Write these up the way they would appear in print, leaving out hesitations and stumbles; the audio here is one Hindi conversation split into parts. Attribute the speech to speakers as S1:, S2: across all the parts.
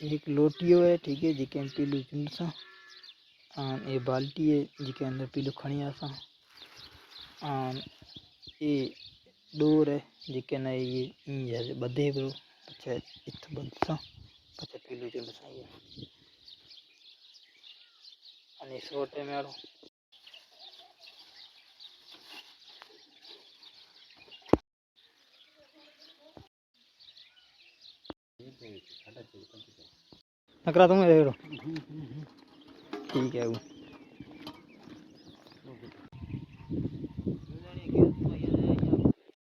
S1: एक लोटियो है ठीक है जिके पीलू चुंड सा और ये बाल्टी है जिके अंदर पीलू खणी आसा और ये डोर है जिके ना ये जैसे बधे बरो पछे इत बंसा पछे पीलू चुंड सा ये અને સોટે મેળો नकरा तुम रेड़ो ठीक है वो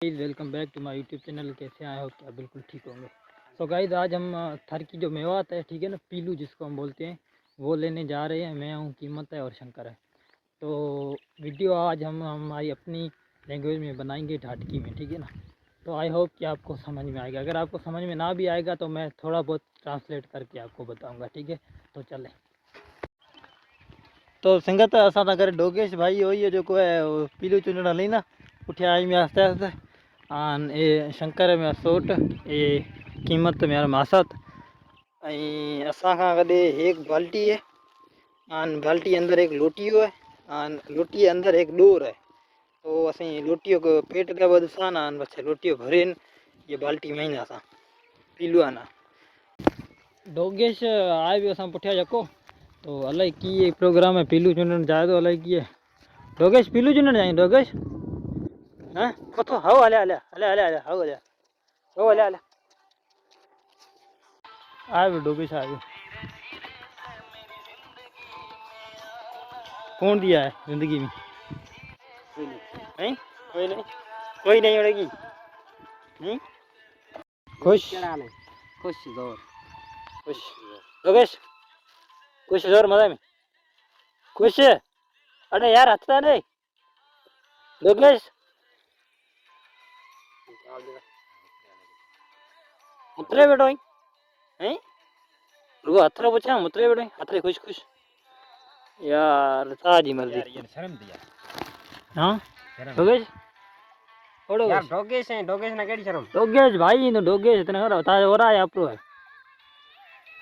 S1: welcome back to my YouTube channel. कैसे आए हो क्या बिल्कुल ठीक होंगे। सो गाइस आज हम थर की जो मेवात है ठीक है ना पीलू जिसको हम बोलते हैं वो लेने जा रहे हैं। मैं हूँ कीमत है और शंकर है। तो वीडियो आज हम हमारी अपनी लैंग्वेज में बनाएंगे ढाटकी में ठीक है ना। तो आई होप कि आपको समझ में आएगा। अगर आपको समझ में ना भी आएगा तो मैं थोड़ा बहुत ट्रांसलेट करके आपको बताऊंगा ठीक है। तो चलें। तो संगत असां सां गॾु डोगेश भाई हो जो को है पीलू चुनड़ हली ना उठिया आई में आस्ते आस्ते आन ए शंकर में सोट ए कीमत में मासत असां खां गॾु एक बाल्टी है आन बाल्टी अंदर एक लोटियो है आन लोटी अंदर एक डोर है। तो असीं लोटियो को पेट का बदसा ना बस लोटियो भरे ये बाल्टी में ही असां पीलू आना डोगेश आए भी असां पुठिया जको तो अलाई की प्रोग्राम है पीलू चुनण जाए तो अलाई की डोगेश पीलू चुनण जाए डोगेश हाँ कथो हाओ हले हले हले हले हले हाओ हले हाओ हले हले आयो डोगेश आयो। कौन दिया है जिंदगी में नहीं कोई नहीं उड़ेगी नहीं खुश
S2: खुश जोर
S1: खुश डोगेश खुश जोर मजा में खुश अरे यार हंसता नहीं डोगेश मुतरे बैठो हैं रुको हथरे पूछा मुतरे बैठो हथरे खुश खुश यार ताजी मर्जी
S2: यार शर्म दिया
S1: हाँ डोगेश ओड़ो
S2: यार डोगेश ना केड़ी शर्म
S1: डोगेश भाई तो डोगेश इतना करो ताज हो रहा है आपरो है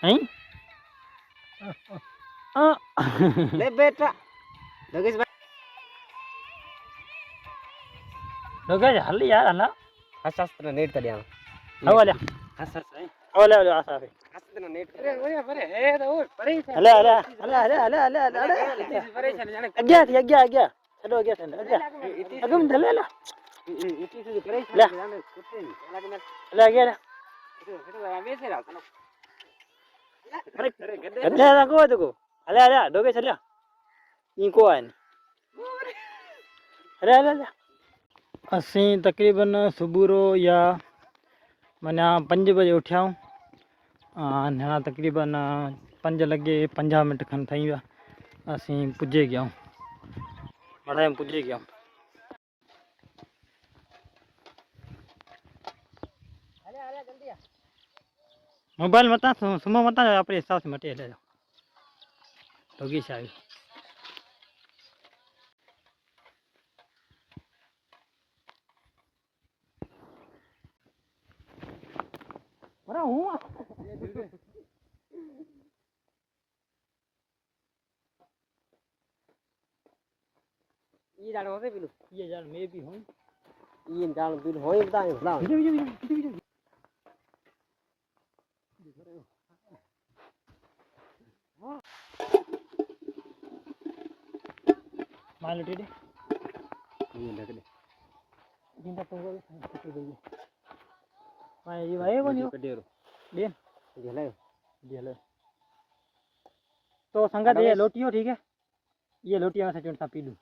S1: हैं
S2: ले बेटा डोगेश भाई
S1: डोगेश हल यार हला
S2: हस्त्र नेट कर दिया
S1: हवाले
S2: हस्त्र
S1: हवाले हवाले आसा रे
S2: हस्त्र नेट कर अरे हे तो परे
S1: हले हले हले हले हले हले हले
S2: परेशान जाने
S1: अग्या चलो अग्या चलो अग्या अगम चले ला
S2: इतनी से परेशान जाने कुत्ते नहीं लगे मैं
S1: हले अग्या
S2: वैसे रहा
S1: अरे गड्ढे ना को देखो हले हले डोगेश हले इनको आए हले हले हले असी तकरीबन सुबह रो या मना 5 बजे उठ्या हूँ हाँ तकरीबन 5 लगे 50 मिनट खन थी विया असी पुजे गया मढ़ाई में पुजे गया मोबाइल मत सुमो मत अपने हिसाब से मटे ले जाओ तो शायद हूँ
S2: ये जान होते बिलु
S1: ये यार मैं भी हूँ
S2: ये जान बिलु होए बता ना
S1: मान लो टीडी
S2: ये लग दे
S1: जिंदा तो वो छुट्टी गई भाई ये भाई बनियो
S2: कडेरो
S1: देन
S2: ये ले
S1: तो संगत ये लोटियो ठीक है ये लोटिया में से चुनता पी लूं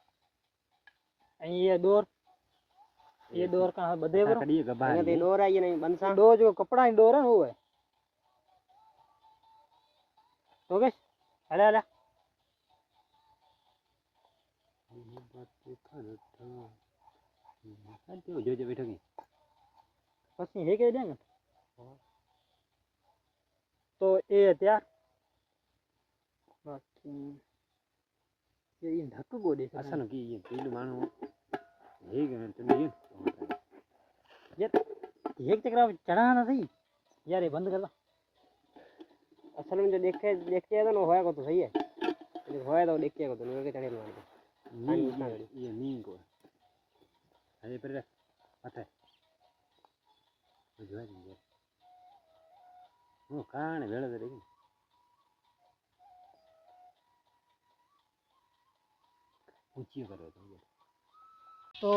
S1: ये डोर कहाँ बदे बरो
S2: कड़ी गबा ये डोर है ये नहीं बनसा
S1: दो जो कपड़ा ही डोर है वो है तो बस हले हले
S2: जो बैठो की
S1: पसी है के देंगे तो ये तैयार बाकी ये ढक को दे
S2: असन की ये पीलू मानो हे गन तुम
S1: ये एक चक्रा चढ़ा ना सही यार ये बंद कर ला
S3: असल में जो देखे देखते तो होएगा तो सही है, जो होया तो देखिएगा तो नहीं चढ़े मार
S2: नहीं ये नहीं को अरे पर पता है जो है वो कान वेला दे रही ऊंची करो
S1: तो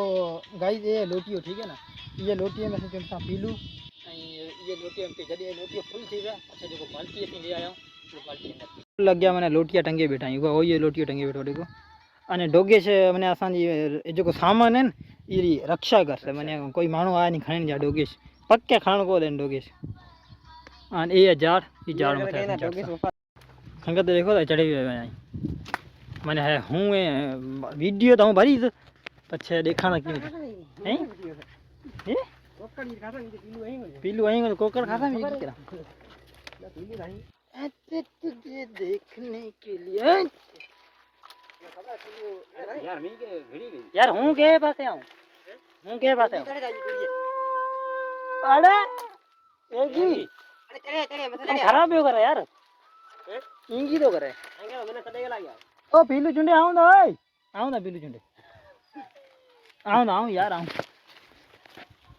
S1: गाइस ये लोटियो ठीक है ना, ये लोटियो में से चमसा पीलू ये लोटियो में जॾहिं लोटियो फुल थी विया अच्छा जेको बाल्टी असीं ले आया वो बाल्टी अंदर लग गया मैंने लोटिया टंगे बैठा आहियूं वो ये लोटियो टंगे बैठो देखो अने डोगेश मैंने असांजी जेको सामान है ये रक्षा करसे मैंने कोई माण्हू आया नहीं खणण जा डोगेश पक्के खणण को देन डोगेश अने ये झाड़ मथे संगत देखो तो चढ़ी वियो आहीं मैंने है हूँ वीडियो तो हूँ भरी पछे देखाना क्यों हैं हैं पीलू आई कोकर खाता मैं क्या ऐसे तुझे देखने के लिए
S2: यार मैं के घड़ी गई
S1: यार हूँ के पासे आऊँ हूँ के पासे आऊँ अरे ए जी
S3: अरे चले
S1: तुम खराब क्यों करे यार इंगी तो करे
S3: मैंने कदे गला गया
S1: ओ पीलू चुंडे आऊँ ना पीलू चुंडे आऊँ यार आऊँ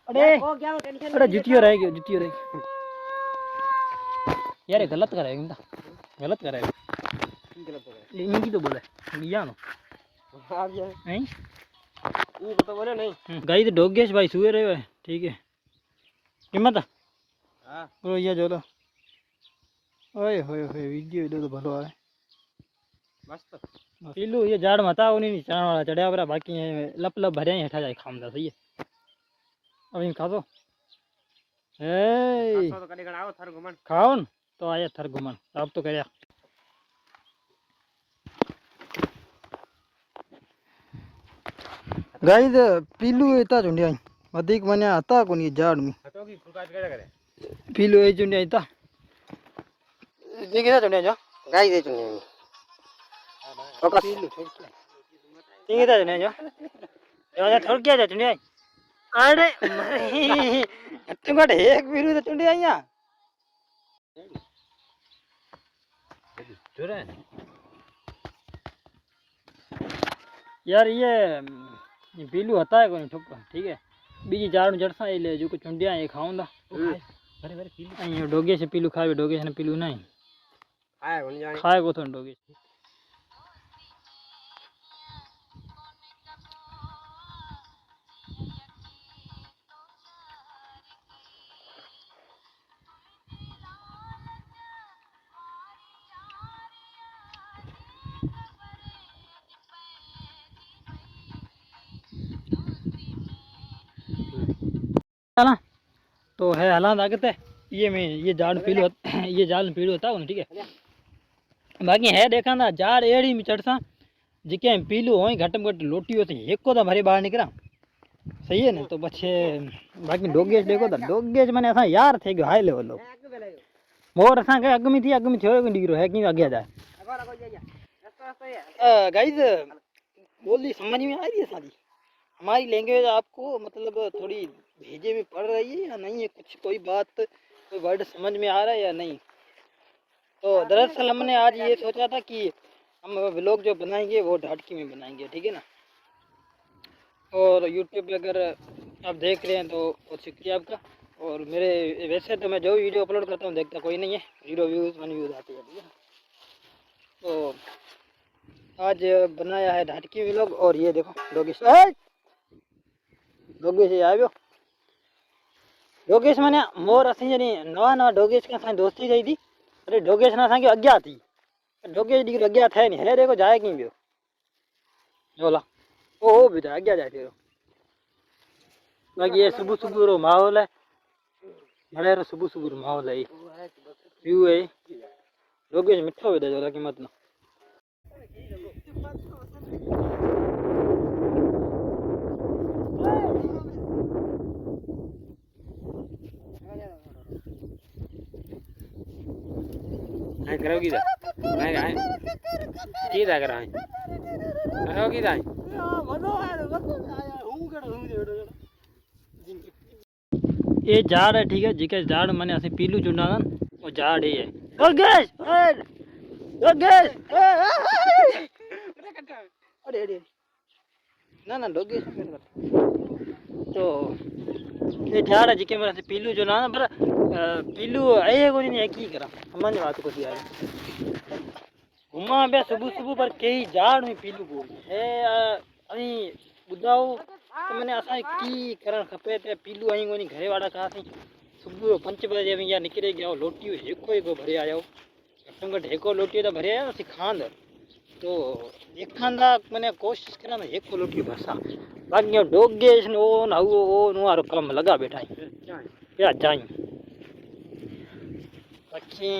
S1: अरे
S3: हो गया टेंशन
S1: अरे जुतियो रह गयो यार ये गलत करे गलत करे
S3: गलत हो गया
S1: इंगी तो बोले लिया नो
S3: आ गया
S1: हैं
S3: ये तो बोले नहीं
S1: गाइस डोगेश भाई सुए रहे है ठीक है हिम्मत
S3: हां
S1: पूरा ये जो लो ओए होए होए वीडियो इधर तो भलो है
S3: मस्त
S1: पीलू ये झाड़ मता नहीं चढ़ाने वाला चढ़िया बरा बाकी लप भरिया ही हेठा जाए खामदा सही है अब इन खा दो ए
S3: तो कदे गण आओ थर घुमन
S1: खाओ न तो आया थर घुमन अब तो करया गाइस पीलू इता चुंडिया अधिक मने आता कोनी झाड़ में
S3: हटो की फुलकाट करे
S1: पीलू ए चुंडिया इता देखिए चुंडिया जो
S3: गाई दे चुने
S1: फोकस देखिए चुंडिया जो या थोड़ क्या जा चुंडिया अरे तुम का एक पीलू तो चुंडिया यहाँ
S2: जोरे
S1: यार ये पीलू होता है कोई ठुक ठीक है बीजी झाड़ जड़सा ले जो चुंडिया ये खाऊंगा
S2: अरे अरे पीलू
S1: अँ डोगे से पीलू खावे डोगे से पीलू नहीं
S3: आए हुन जाने
S1: खाए को तो डोगे चला तो है हालात आगत है ये में ये झाड़ पीलू ये झाड़ पीलू होता है ठीक है बाकी है देखा ना झाड़ एड़ी में चढ़सा जिके पीलू हो घट में घट लोटी होती एक को तो भरे बाहर निकला सही है ना तो पछे बाकी डोगेज देखो तो डोगेज मैंने असा यार थे गयो हाई लेवल लो मोर असा के अग में थियो डिग्रो है कि आगे जाए गाइस बोली समझ में आ रही है सारी हमारी लैंग्वेज आपको मतलब थोड़ी भेजे में पड़ रही है या नहीं है कुछ कोई बात कोई वर्ड समझ में आ रहा है या नहीं तो दरअसल हमने आज ये सोचा था कि हम व्लॉग जो बनाएंगे वो ढाटकी में बनाएंगे ठीक है ना और यूट्यूब पे अगर आप देख रहे हैं तो बहुत शुक्रिया आपका और मेरे वैसे तो मैं जो वीडियो अपलोड करता हूँ देखता कोई नहीं है 0 व्यूज़ 1 व्यूज़ आते हैं ठीक है तो आज बनाया है ढाटकी व्लॉग और ये देखो डोगेश डोगेश आयो डोगेश मैंने मोर असी जनी नवा डोगेश के साथ दोस्ती रही थी अरे डोगेश ना असांखे अॻियां थी डोगेश डिग्री अॻियां थे नहीं है देखो जाए कीअं पियो बोला ओ भी अॻियां जाए पियो बाक़ी ये सुबह सुबह रो माहौल है बड़े सुबह रो माहौल है व्यू है डोगेश मिठो विधो जो लगी मत ना
S2: ai karo kita ai kita karo ai karo kita ai
S1: ये झाड़ है ठीक है जिके झाड़ मैंने असी पीलू चुना वो झाड़ ही है योगेश योगेश अरे अरे ना ना योगेश तो ये झाड़ है जिके मेरे से पीलू जो ना पर पीलू आए को नहीं की करा हमारी बात को यार घुमा बे सुबह सुबह पर कई झाड़ में पीलू बोल है अभी बुधाओ तो मैंने असा की करण खपे ते पीलू आई कोनी घरे वाला कहा थी सुबह 5 बजे में या निकले गया लोटियो एको भरे आयो संगत एको लोटियो तो भरे आयो सी खांद तो एक खांदा मैंने कोशिश करा ना एको लोटियो भरसा बाकी डोगेश नो नाउ ओ नो आरो कम लगा बैठा है या जाई बाकी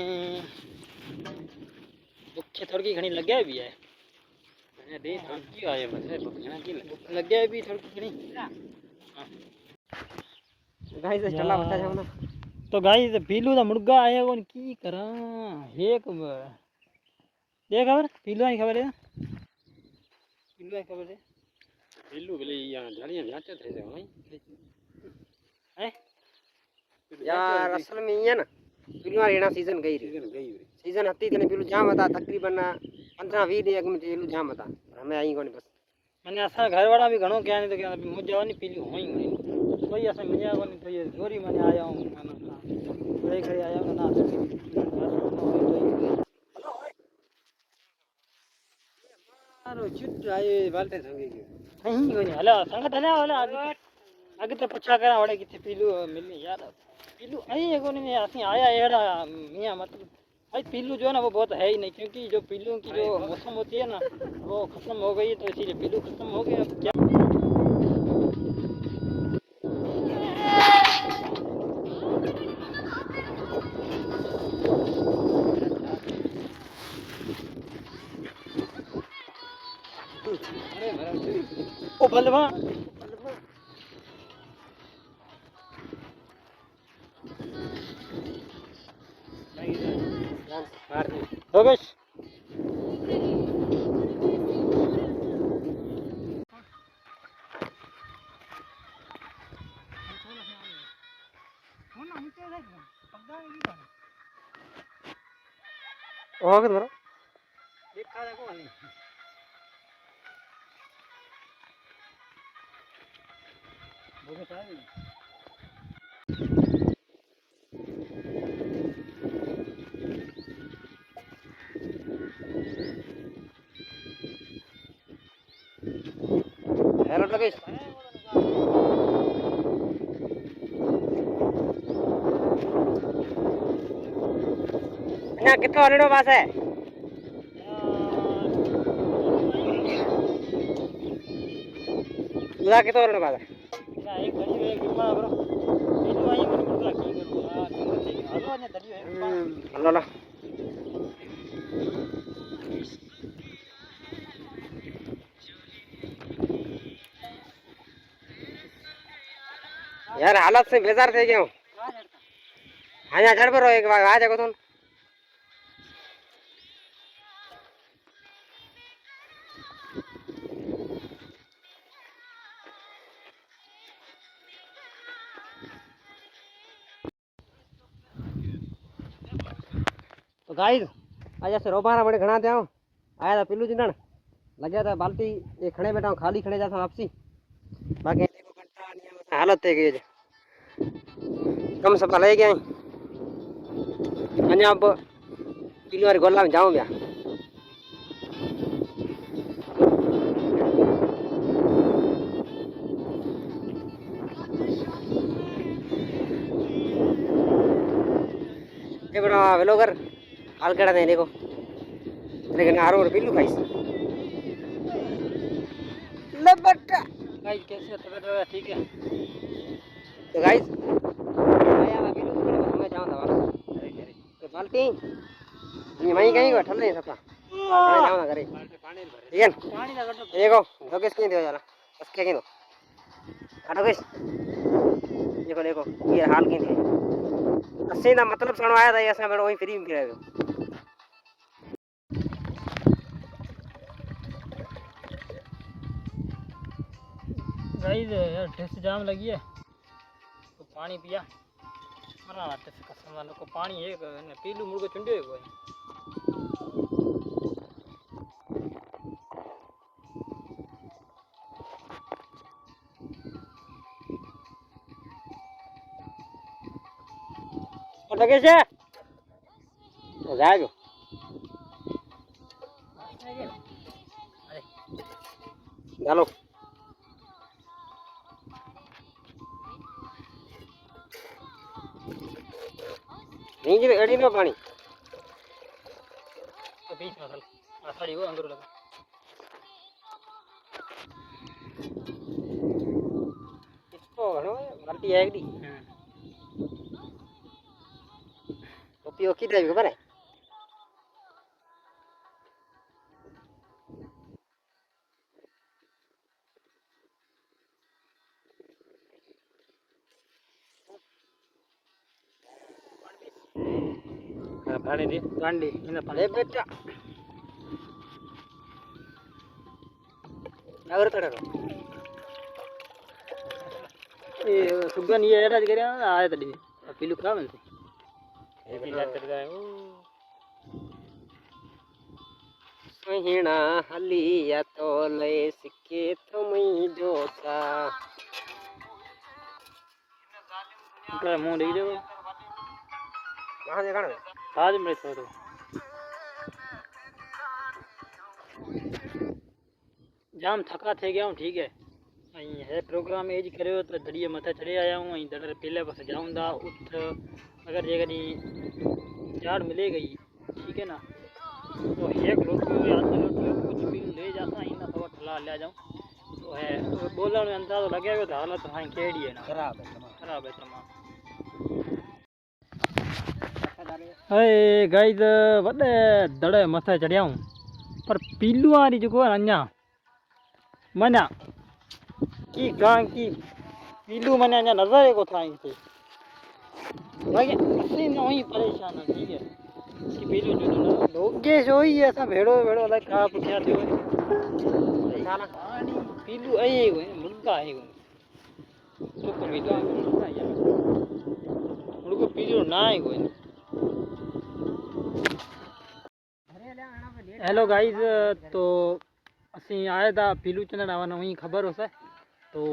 S1: दुखे थोड़ी घणी लगे भी है
S2: मैंने दे थकी आए बस भुखना की
S1: लगे भी थोड़ी घणी
S3: गाइस चला बच्चा जाओ ना
S1: तो गाइस पीलू दा मुर्गा आया कोन की करा एक ये खबर पीलू आई खबर है पीलू आई खबर है
S2: पीलू भले यहाँ झाड़ियाँ नाचे थे जो भाई
S1: हैं
S3: यार असल में ये ना पीलू रेना सीजन गई रे सीजन हती थने पीलू जाम था तकरीबन 15-20 दिन में पीलू जाम था हमें आई कोनी बस
S1: मैंने असा घर वाला भी घणो क्या नहीं तो क्या मुझे वाली पीलू होई हुई कोई ऐसा मिया कोनी तो ये जोरी मैंने आया हूं खाना बड़े घरे आया हूं ना
S3: मारो छुट आए बाल्टे संगे के
S1: नहीं कोनी हला संगत हला हला आगे तो पूछा करा वड़े किथे पीलू मिलनी यार पीलू आई कोनी ने असि आया एड़ा मिया मतलब भाई पीलू जो है ना वो बहुत है ही नहीं क्योंकि जो पीलू की जो मौसम होती है ना वो खत्म हो गई तो इसीलिए पीलू खत्म हो गया अब क्या ओ बलवा योगेश
S3: ओ के बरो
S1: देखा देखो नहीं योगेश आया
S3: हेलो लोकेश ना कितो हलड़ो पास है बुधा कितो हलड़ो पास है
S1: ना एक घड़ी में कितना ब्रो पीलू आई कोनी मुर्गा की करूं हां संगत है हलो ने दलियो है
S3: लो लो यार हालत से बेजार थे गया हूँ हाँ यहाँ झड़ पर रहो एक बार आ जाओ तुम तो गाइस आज ऐसे रोबारा बड़े घना थे आया था पिल्लू जिंदन लगे था बाल्टी ये खड़े बैठा हूँ खाली खड़े जाता हूँ आपसी बाकी देखो कंटा नहीं है हालत थे गई कम सब ले गए अन्य अब पिल्लू वाले गोला में जाऊँ भैया ये बड़ा वेलोगर हाल कड़ा नहीं देखो लेकिन आरो और पिल्लू खाइस लबटा
S1: गाइस कैसे तबीयत वगैरह ठीक है
S3: तो गाइस आया मैं पिल्लू को मैं जाऊं था वापस तो बाल्टी ये वहीं कहीं को ठल्ले सबका मैं जाऊं ना करे
S2: पानी भरे
S3: ठीक है
S1: पानी लगा तो
S3: देखो लोकेश कहीं दे जरा बस क्या कहीं दो हटो गाइस देखो देखो ये हाल कहीं है अस्सी ना मतलब सुनो आया था ऐसा मैं वहीं फ्री में फिरा दो
S1: गाइस यार टेस्ट जाम लगी है तो पानी पिया मरा आते से कसम वालों को पानी है ने पीलू मुर्गो चुंडे को
S3: और लगे से तो जाएगा चलो नहीं जी एडी नो पानी
S1: तो बीच में आसाड़ी वो अंदर लगा
S3: इसको हनो बाल्टी है एकडी टोपी ओकी दे खबर है
S2: पानी दे
S1: गांडी इन
S3: ले बेटा अगर तड़े
S1: ये सुगन ये एडा करे आया तड़ी पीलू खराब है
S2: ये भी जाते रहे ओ
S3: सहीना हलिया तो ले सिक्के थमई जोता
S1: का मुंह देख दे
S3: कहां देखा ना
S1: आज मेरे तो जाम थका थे गया हूँ ठीक है अहीं है प्रोग्राम एज करियो तो दड़िए मथे चढ़े आया हूँ अहीं दड़ पहले बस जाऊंगा उठ अगर जे कहीं झाड़ मिले गई ठीक है ना तो एक रोटी या आधी रोटी कुछ भी ले जाता ही ना तो ठला ले जाऊं तो है तो बोलने में अंदाज़ लगे हुए तो हालत हां केड़ी है ना
S3: खराब है
S1: तमाम अरे गाइस वडे दड़े मथे चढ़िया हूं पर पीलू वाली जो है अञा मना की गां की पीलू मने अञा नजर को था इनसे बाकी असली न वही परेशान है ठीक है कि पीलू जो लोगे जो ही ऐसा भेड़ो भेड़ो लाइक का पुठिया थियो साला पानी पीलू आई गयो मुर्गा आई गयो तो को पीलू मुर्गा यार मुर्गो पीलू ना आई गयो हेलो गाइस तो असी आए था पीलू चंदन आवाना वहीं खबर होसे तो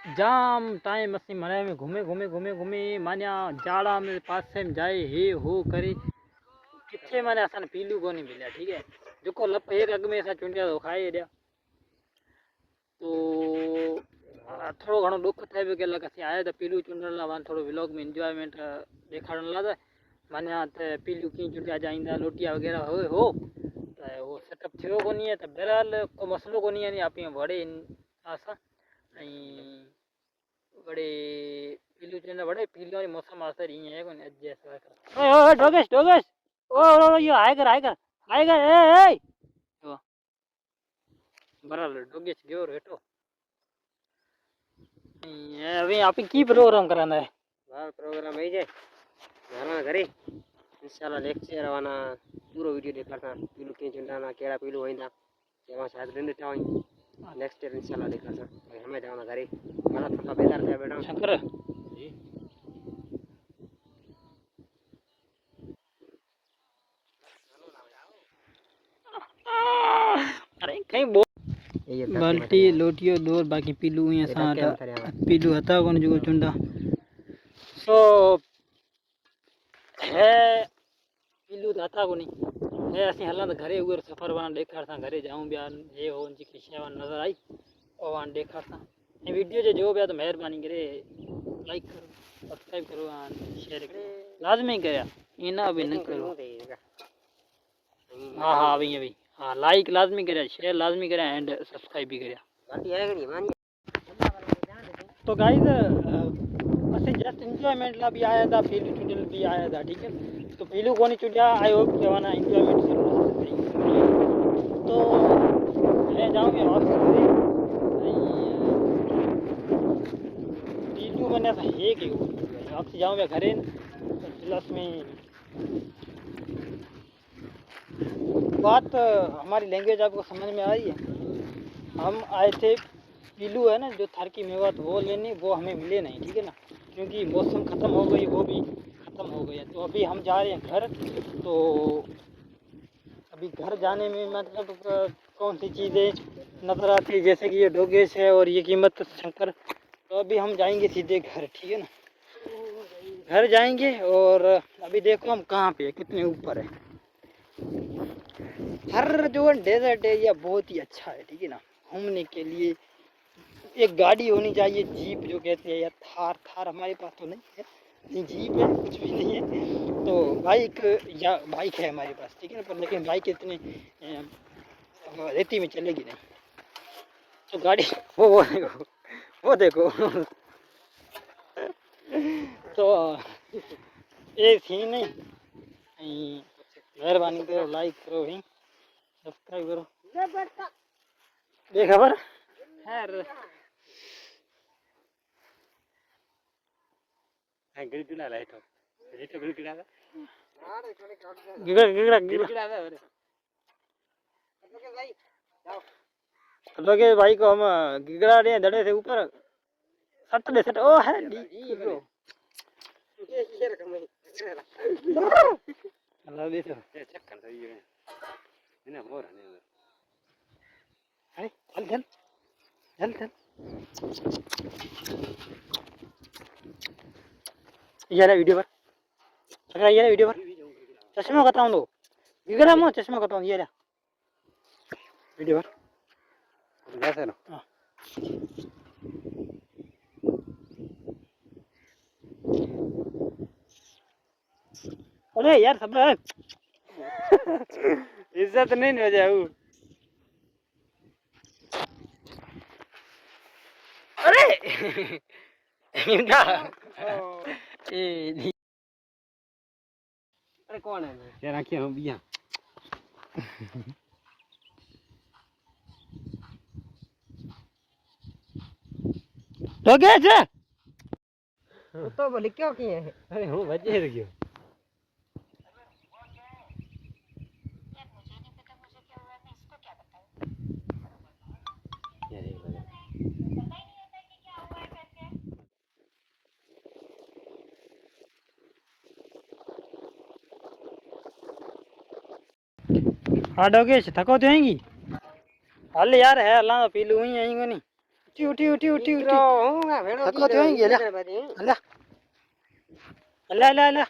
S1: जाम टाइम असी मने में घूमे मानिया जाड़ा में पासे में जाए हे हो करे किथे माने असन पीलू को नहीं मिला ठीक है जो लप एक अग में ऐसा चुंडिया तो खाए दिया तो थोड़ो घणो दुख थे के लग असी आए था पीलू चुंडण ला थोड़ो व्लॉग में एंजॉयमेंट देखाड़न ला मानिया पीलू की चुंडिया जाइंदा लोटिया वगैरह हो वो सेटअप थियो कोनी है तो बहरहाल को मसलो कोनी है आप वड़े आसा बड़े पीलू चंदा बड़े पीलू वाली मौसम असर ही है कोनी एडजस्ट कर ओए डोगेश ओ यो आएगा ए तो बराबर डोगेश गयो रेटो ये अभी आप की प्रोग्राम कराना है
S3: बार प्रोग्राम है जे जाना घरे इंशाल्लाह लेक्चर आवाना पूरा वीडियो दिखाता पीलू के चुंडाना केड़ा पीलू होइंदा केवा शायद दिन था नेक्स्ट ईयर इंशाल्लाह दिखाता भाई हमें जाना घरे माना थोड़ा बेकार थे बेटा
S1: शंकर
S2: जी
S1: अरे कहीं बोल बाल्टी लोटियो दूर बाकी पीलू यहाँ साथ पीलू हता कौन जो चुंडा सो है पीलू हता को नहीं है असी हला घरे उर सफर वाला देखार था घरे जाऊं बिया ये हो उनकी खिशिया नजर आई और वहां देखार था ये वीडियो जो बिया तो मेहरबानी करे लाइक करो सब्सक्राइब करो शेयर करो लाजमी करा इना भी न करो हाँ अभी हाँ लाइक लाजमी करा शेयर लाजमी करा एंड सब्सक्राइब भी करा
S3: बाल्टी है कि नहीं
S1: तो गाइस असि जस्ट एंजॉयमेंट ला भी आया था पीलू चुंडल भी आया था ठीक है तो पीलू कोनी चुंडिया आई होप जवाना एंजॉयमेंट तो मैं जाऊंगा वापस पीलू मैंने ऐसा है कि वापस जाऊंगा घरे तो प्लस में बात हमारी लैंग्वेज आपको समझ में आ रही है हम आए थे पीलू है ना जो थारकी मेवात वो लेने वो हमें मिले नहीं ठीक है ना क्योंकि मौसम ख़त्म हो गई, वो भी ख़त्म हो गया। तो अभी हम जा रहे हैं घर। तो अभी घर जाने में मतलब कौन सी चीज़ें नज़र आती है, जैसे कि ये डोगेश है और ये कीमत शंकर। तो अभी हम जाएंगे सीधे घर, ठीक है ना। घर जाएंगे और अभी देखो हम कहाँ पे है, कितने ऊपर है। हर जो डेजर्ट एरिया बहुत ही अच्छा है, ठीक है ना, घूमने के लिए। एक गाड़ी होनी चाहिए, जीप जो कहते हैं, या थार। थार हमारे पास तो नहीं है, नहीं जीप है, कुछ भी नहीं है। तो बाइक या बाइक है हमारे पास, ठीक है ना, पर लेकिन बाइक इतनी रेती में चलेगी नहीं। तो गाड़ी वो देखो, वो देखो। तो ये थी नहीं, मेहरबानी करो, लाइक करो, ही सब्सक्राइब करो। खबर खैर
S2: गिड़गिड़ा लाइट हो, गिड़गिड़ा
S1: गिगड़ा गिगड़ा गिगड़ा
S2: गिड़गिड़ा दे अरे
S1: लोगे भाई को हम गिगड़ा रहे हैं धड़े से ऊपर। सट ले सट, ओ है ब्रो। अल्लाह दे तो
S2: ये चक्कर सही है इन्हें मोर नहीं
S1: अरे चल चल चल चल। ये रहा वीडियो पर, अगर ये रहा वीडियो पर। चश्मा कहता हूँ, तो गिगड़ा मो चश्मा कहता हूँ, ये रहा वीडियो पर।
S2: वैसे ना
S1: हाँ। अरे यार सब
S2: इज्जत नहीं हो जाऊ।
S1: अरे इनका ए
S3: अरे कौन है
S2: यार आंखें हम बिया
S1: तो क्या है?
S3: तो बोले क्यों किए हैं?
S2: अरे हूँ बचे रह गयो
S1: हाँ डोगेश थको तो आएंगी। हल यार है अल्लाह तो पीलू ही आएंगे नहीं। उठी उठी उठी उठी उठी
S3: होगा भेड़ो
S1: थको तो आएंगी। अल्लाह अल्लाह अल्लाह अल्लाह अल्लाह